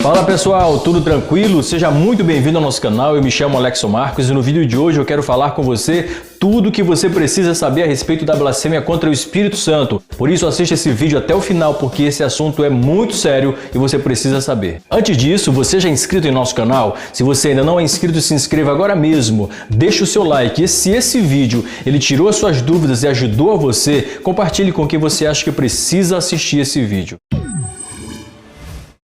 Fala pessoal, tudo tranquilo? Seja muito bem-vindo ao nosso canal, eu me chamo Alexson Marcos e no vídeo de hoje eu quero falar com você tudo o que você precisa saber a respeito da blasfêmia contra o Espírito Santo. Por isso assista esse vídeo até o final porque esse assunto é muito sério e você precisa saber. Antes disso, você já é inscrito em nosso canal? Se você ainda não é inscrito, se inscreva agora mesmo, deixa o seu like e se esse vídeo ele tirou as suas dúvidas e ajudou a você, compartilhe com quem você acha que precisa assistir esse vídeo.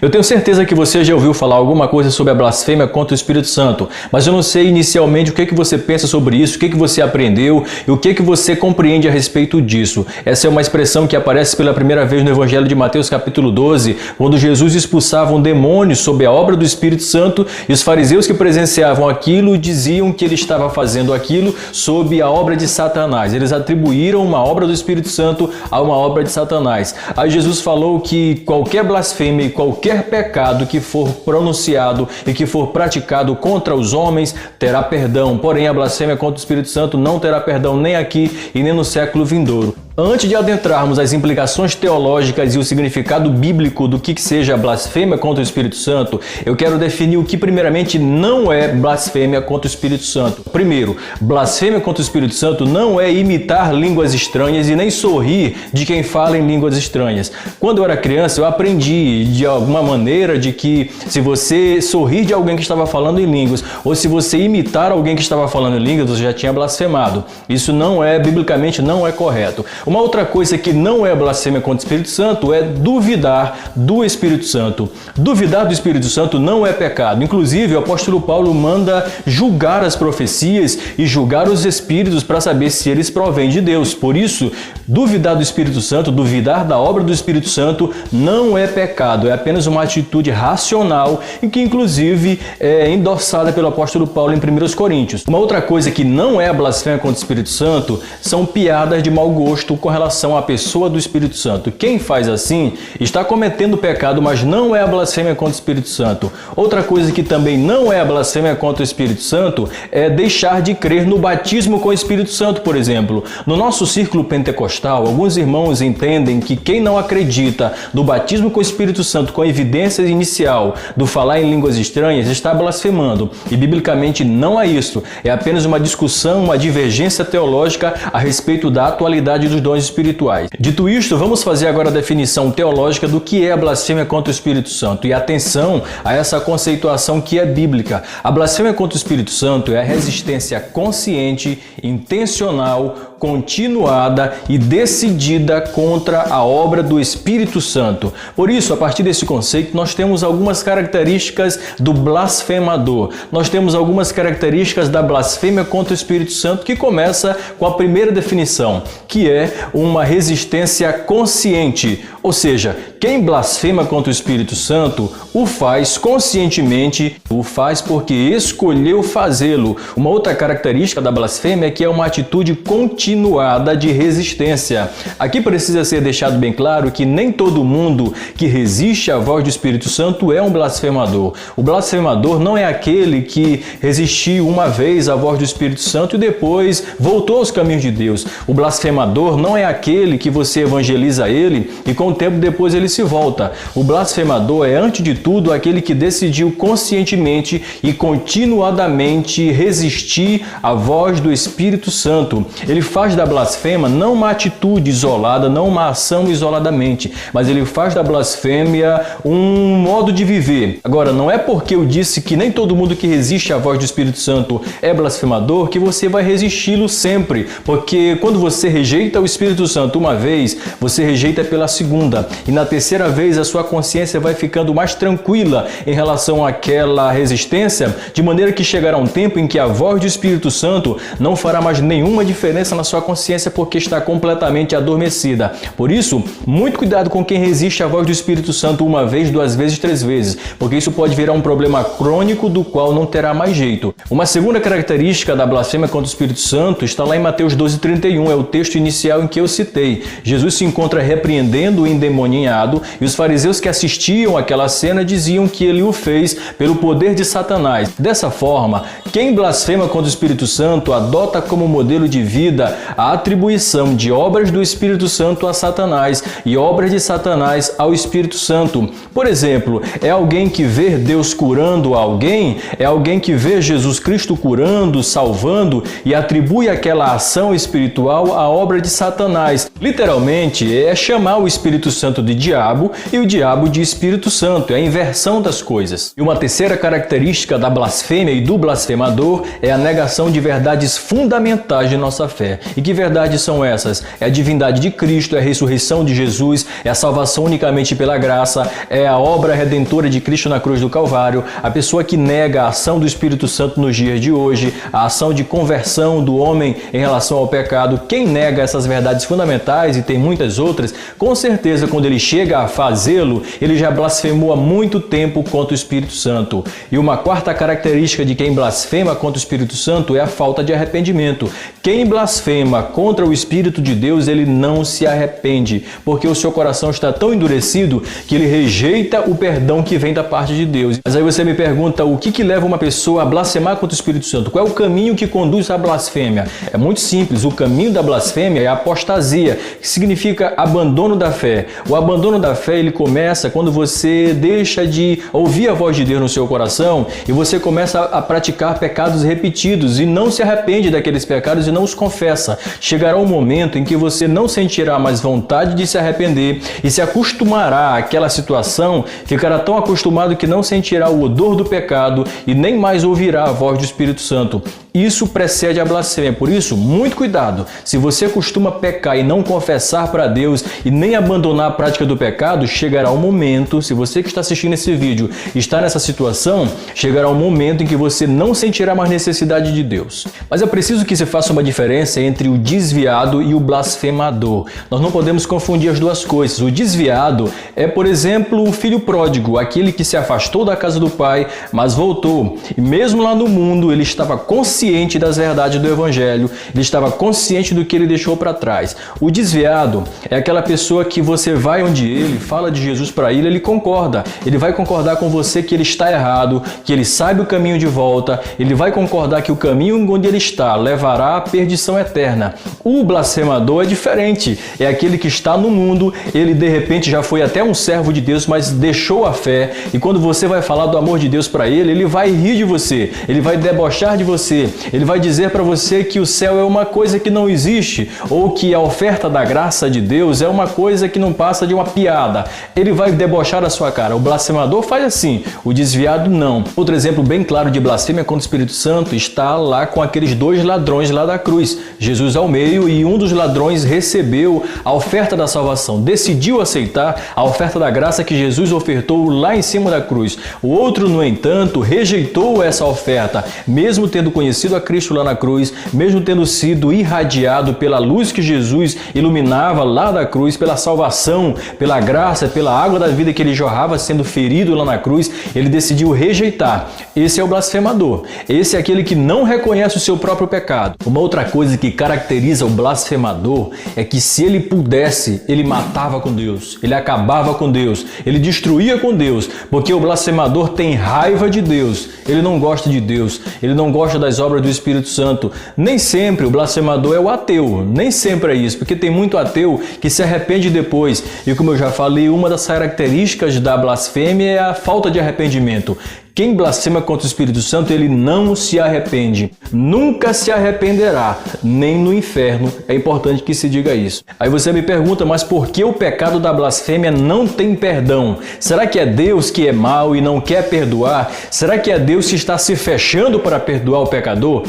Eu tenho certeza que você já ouviu falar alguma coisa sobre a blasfêmia contra o Espírito Santo, mas eu não sei inicialmente o que você pensa sobre isso, o que você aprendeu e o que você compreende a respeito disso. Essa é uma expressão que aparece pela primeira vez no Evangelho de Mateus capítulo 12, quando Jesus expulsava um demônio sob a obra do Espírito Santo e os fariseus que presenciavam aquilo diziam que ele estava fazendo aquilo sob a obra de Satanás. Eles atribuíram uma obra do Espírito Santo a uma obra de Satanás. Aí Jesus falou que qualquer blasfêmia e qualquer pecado que for pronunciado e que for praticado contra os homens terá perdão, porém a blasfêmia contra o Espírito Santo não terá perdão nem aqui e nem no século vindouro. Antes de adentrarmos as implicações teológicas e o significado bíblico do que seja blasfêmia contra o Espírito Santo, eu quero definir o que primeiramente não é blasfêmia contra o Espírito Santo. Primeiro, blasfêmia contra o Espírito Santo não é imitar línguas estranhas e nem sorrir de quem fala em línguas estranhas. Quando eu era criança, eu aprendi de alguma maneira de que se você sorrir de alguém que estava falando em línguas ou se você imitar alguém que estava falando em línguas, você já tinha blasfemado. Isso não é, biblicamente, não é correto. Uma outra coisa que não é blasfêmia contra o Espírito Santo é duvidar do Espírito Santo. Duvidar do Espírito Santo não é pecado. Inclusive, o apóstolo Paulo manda julgar as profecias e julgar os espíritos para saber se eles provêm de Deus. Por isso, duvidar do Espírito Santo, duvidar da obra do Espírito Santo não é pecado. É apenas uma atitude racional e que, inclusive, é endossada pelo apóstolo Paulo em 1 Coríntios. Uma outra coisa que não é blasfêmia contra o Espírito Santo são piadas de mau gosto com relação à pessoa do Espírito Santo. Quem faz assim está cometendo pecado, mas não é a blasfêmia contra o Espírito Santo. Outra coisa que também não é a blasfêmia contra o Espírito Santo é deixar de crer no batismo com o Espírito Santo, por exemplo. No nosso círculo pentecostal, alguns irmãos entendem que quem não acredita no batismo com o Espírito Santo com a evidência inicial do falar em línguas estranhas está blasfemando. E biblicamente não é isso. É apenas uma discussão, uma divergência teológica a respeito da atualidade dos dons espirituais. Dito isto, vamos fazer agora a definição teológica do que é a blasfêmia contra o Espírito Santo. E atenção a essa conceituação que é bíblica. A blasfêmia contra o Espírito Santo é a resistência consciente, intencional, continuada e decidida contra a obra do Espírito Santo. Por isso, a partir desse conceito, nós temos algumas características do blasfemador. Nós temos algumas características da blasfêmia contra o Espírito Santo que começa com a primeira definição, que é uma resistência consciente. Ou seja, quem blasfema contra o Espírito Santo o faz conscientemente, o faz porque escolheu fazê-lo. Uma outra característica da blasfêmia é que é uma atitude continuada de resistência. Aqui precisa ser deixado bem claro que nem todo mundo que resiste à voz do Espírito Santo é um blasfemador. O blasfemador não é aquele que resistiu uma vez à voz do Espírito Santo e depois voltou aos caminhos de Deus. O blasfemador não é aquele que você evangeliza ele e com o tempo depois ele se volta. O blasfemador é, antes de tudo, aquele que decidiu conscientemente e continuadamente resistir à voz do Espírito Santo. Ele faz da blasfêmia não uma atitude isolada, não uma ação isoladamente, mas ele faz da blasfêmia um modo de viver. Agora, não é porque eu disse que nem todo mundo que resiste à voz do Espírito Santo é blasfemador que você vai resisti-lo sempre, porque quando você rejeita o Espírito Santo uma vez, você rejeita pela segunda, e na terceira vez a sua consciência vai ficando mais tranquila em relação àquela resistência, de maneira que chegará um tempo em que a voz do Espírito Santo não fará mais nenhuma diferença na sua consciência porque está completamente adormecida. Por isso, muito cuidado com quem resiste à voz do Espírito Santo uma vez, duas vezes, três vezes, porque isso pode virar um problema crônico do qual não terá mais jeito. Uma segunda característica da blasfêmia contra o Espírito Santo está lá em Mateus 12:31, é o texto inicial em que eu citei. Jesus se encontra repreendendo o endemoniado e os fariseus que assistiam àquela cena diziam que ele o fez pelo poder de Satanás. Dessa forma, quem blasfema contra o Espírito Santo adota como modelo de vida a atribuição de obras do Espírito Santo a Satanás e obras de Satanás ao Espírito Santo. Por exemplo, é alguém que vê Deus curando alguém, é alguém que vê Jesus Cristo curando, salvando e atribui aquela ação espiritual à obra de Satanás. Literalmente, é chamar o Espírito Santo de diabo e o diabo de Espírito Santo, é a inversão das coisas. E uma terceira característica da blasfêmia e do blasfemador é a negação de verdades fundamentais de nossa fé. E que verdades são essas? É a divindade de Cristo, é a ressurreição de Jesus, é a salvação unicamente pela graça, é a obra redentora de Cristo na cruz do Calvário, a pessoa que nega a ação do Espírito Santo nos dias de hoje, a ação de conversão do homem em relação ao pecado. Quem nega essas verdades fundamentais, e tem muitas outras, com certeza quando ele chega a fazê-lo, ele já blasfemou há muito tempo contra o Espírito Santo. E uma quarta característica de quem blasfema contra o Espírito Santo é a falta de arrependimento. Quem blasfema contra o Espírito de Deus, ele não se arrepende, porque o seu coração está tão endurecido que ele rejeita o perdão que vem da parte de Deus. Mas aí você me pergunta, o que leva uma pessoa a blasfemar contra o Espírito Santo? Qual é o caminho que conduz à blasfêmia? É muito simples, o caminho da blasfêmia é a apostasia, que significa abandono da fé. O abandono da fé, ele começa quando você deixa de ouvir a voz de Deus no seu coração e você começa a praticar pecados repetidos e não se arrepende daqueles pecados e não os confessa. Chegará um momento em que você não sentirá mais vontade de se arrepender e se acostumará àquela situação, ficará tão acostumado que não sentirá o odor do pecado e nem mais ouvirá a voz do Espírito Santo. Isso precede a blasfêmia, por isso, muito cuidado. Se você costuma pecar e não confessar para Deus e nem abandonar a prática do pecado, chegará um momento, se você que está assistindo esse vídeo está nessa situação, chegará um momento em que você não sentirá mais necessidade de Deus. Mas é preciso que se faça uma diferença entre o desviado e o blasfemador. Nós não podemos confundir as duas coisas. O desviado é, por exemplo, o filho pródigo, aquele que se afastou da casa do pai, mas voltou. E mesmo lá no mundo, ele estava consciente das verdades do Evangelho, ele estava consciente do que ele deixou para trás. O desviado é aquela pessoa que você vai onde ele, fala de Jesus para ele concorda. Ele vai concordar com você que ele está errado, que ele sabe o caminho de volta, ele vai concordar que o caminho onde ele está levará à perdição eterna. O blasfemador é diferente, é aquele que está no mundo, ele de repente já foi até um servo de Deus, mas deixou a fé, e quando você vai falar do amor de Deus para ele vai rir de você, ele vai debochar de você, ele vai dizer para você que o céu é uma coisa que não existe, ou que a oferta da graça de Deus é uma coisa que não passa de uma piada. Ele vai debochar a sua cara. O blasfemador faz assim, o desviado não. Outro exemplo bem claro de blasfêmia contra o Espírito Santo está lá com aqueles dois ladrões lá da cruz. Jesus ao meio e um dos ladrões recebeu a oferta da salvação, decidiu aceitar a oferta da graça que Jesus ofertou lá em cima da cruz. O outro, no entanto, rejeitou essa oferta, mesmo tendo conhecido a Cristo lá na cruz, mesmo tendo sido irradiado pela luz que Jesus iluminava lá da cruz, pela salvação, pela graça, pela água da vida que ele jorrava sendo ferido lá na cruz, ele decidiu rejeitar. Esse é o blasfemador. Esse é aquele que não reconhece o seu próprio pecado. Uma outra coisa que caracteriza o blasfemador é que se ele pudesse, ele matava com Deus, ele acabava com Deus, ele destruía com Deus, porque o blasfemador tem raiva de Deus, ele não gosta de Deus, ele não gosta das obras do Espírito Santo. Nem sempre o blasfemador é o ateu, nem sempre é isso, porque tem muito ateu que se arrepende depois. E como eu já falei, uma das características da blasfêmia é a falta de arrependimento. Quem blasfema contra o Espírito Santo, ele não se arrepende. Nunca se arrependerá, nem no inferno. É importante que se diga isso. Aí você me pergunta, mas por que o pecado da blasfêmia não tem perdão? Será que é Deus que é mau e não quer perdoar? Será que é Deus que está se fechando para perdoar o pecador?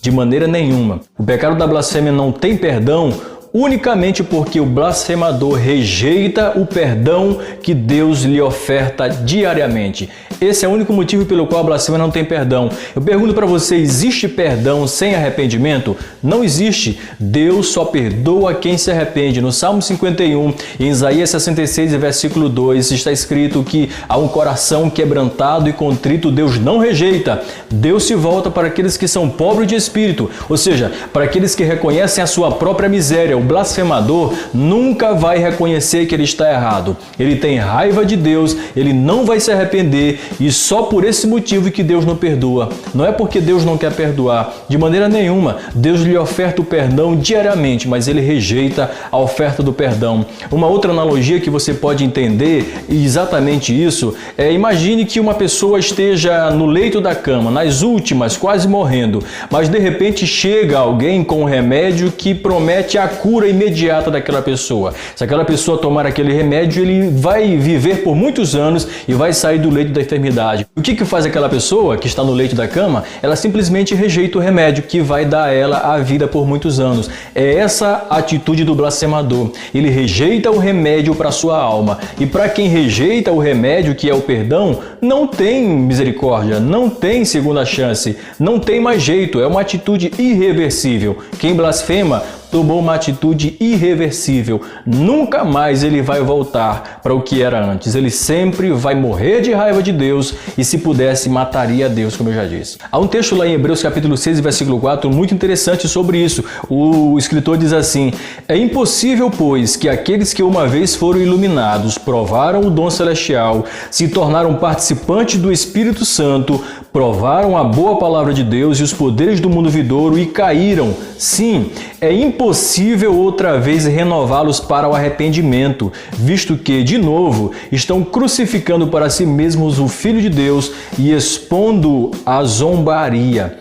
De maneira nenhuma. O pecado da blasfêmia não tem perdão unicamente porque o blasfemador rejeita o perdão que Deus lhe oferta diariamente. Esse é o único motivo pelo qual a blasfêmia não tem perdão. Eu pergunto para você, existe perdão sem arrependimento? Não existe. Deus só perdoa quem se arrepende. No Salmo 51, em Isaías 66, versículo 2, está escrito que a um coração quebrantado e contrito Deus não rejeita. Deus se volta para aqueles que são pobres de espírito, ou seja, para aqueles que reconhecem a sua própria miséria, o blasfemador nunca vai reconhecer que ele está errado. Ele tem raiva de Deus, ele não vai se arrepender e só por esse motivo que Deus não perdoa. Não é porque Deus não quer perdoar, de maneira nenhuma. Deus lhe oferta o perdão diariamente, mas ele rejeita a oferta do perdão. Uma outra analogia que você pode entender exatamente isso é: imagine que uma pessoa esteja no leito da cama, nas últimas, quase morrendo, mas de repente chega alguém com um remédio que promete a cura imediata daquela pessoa. Se aquela pessoa tomar aquele remédio, ele vai viver por muitos anos e vai sair do leito da enfermidade. O que faz aquela pessoa que está no leito da cama? Ela simplesmente rejeita o remédio que vai dar a ela a vida por muitos anos. É essa a atitude do blasfemador. Ele rejeita o remédio para sua alma. E para quem rejeita o remédio, que é o perdão, não tem misericórdia, não tem segunda chance, não tem mais jeito. É uma atitude irreversível. Quem blasfema tomou uma atitude irreversível. Nunca mais ele vai voltar para o que era antes. Ele sempre vai morrer de raiva de Deus e, se pudesse, mataria a Deus, como eu já disse. Há um texto lá em Hebreus capítulo 6, versículo 4, muito interessante sobre isso. O escritor diz assim: é impossível, pois, que aqueles que uma vez foram iluminados, provaram o dom celestial, se tornaram participantes do Espírito Santo, provaram a boa palavra de Deus e os poderes do mundo vindouro e caíram. Sim, é impossível outra vez renová-los para o arrependimento, visto que, de novo, estão crucificando para si mesmos o Filho de Deus e expondo a zombaria.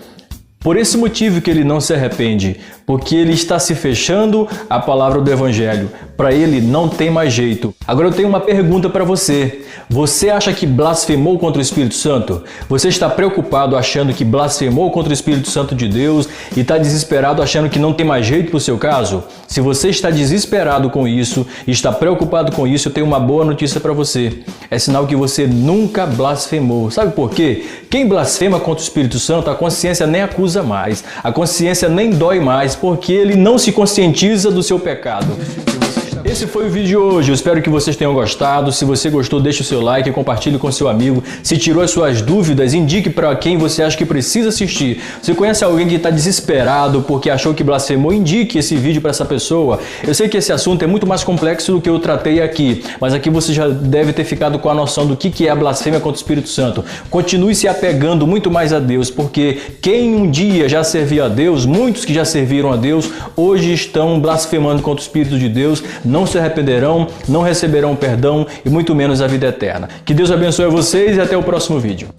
Por esse motivo que ele não se arrepende, porque ele está se fechando à palavra do Evangelho. Para ele não tem mais jeito. Agora eu tenho uma pergunta para você. Você acha que blasfemou contra o Espírito Santo? Você está preocupado achando que blasfemou contra o Espírito Santo de Deus e está desesperado achando que não tem mais jeito para o seu caso? Se você está desesperado com isso e está preocupado com isso, eu tenho uma boa notícia para você. É sinal que você nunca blasfemou. Sabe por quê? Quem blasfema contra o Espírito Santo, a consciência nem acusa mais. A consciência nem dói mais, porque ele não se conscientiza do seu pecado. Esse foi o vídeo de hoje, eu espero que vocês tenham gostado. Se você gostou, deixe o seu like e compartilhe com seu amigo. Se tirou as suas dúvidas, indique para quem você acha que precisa assistir. Se conhece alguém que está desesperado porque achou que blasfemou, indique esse vídeo para essa pessoa. Eu sei que esse assunto é muito mais complexo do que eu tratei aqui, mas aqui você já deve ter ficado com a noção do que é a blasfêmia contra o Espírito Santo. Continue se apegando muito mais a Deus, porque quem um dia já servia a Deus, muitos que já serviram a Deus, hoje estão blasfemando contra o Espírito de Deus, não se arrependerão, não receberão perdão e muito menos a vida eterna. Que Deus abençoe vocês e até o próximo vídeo.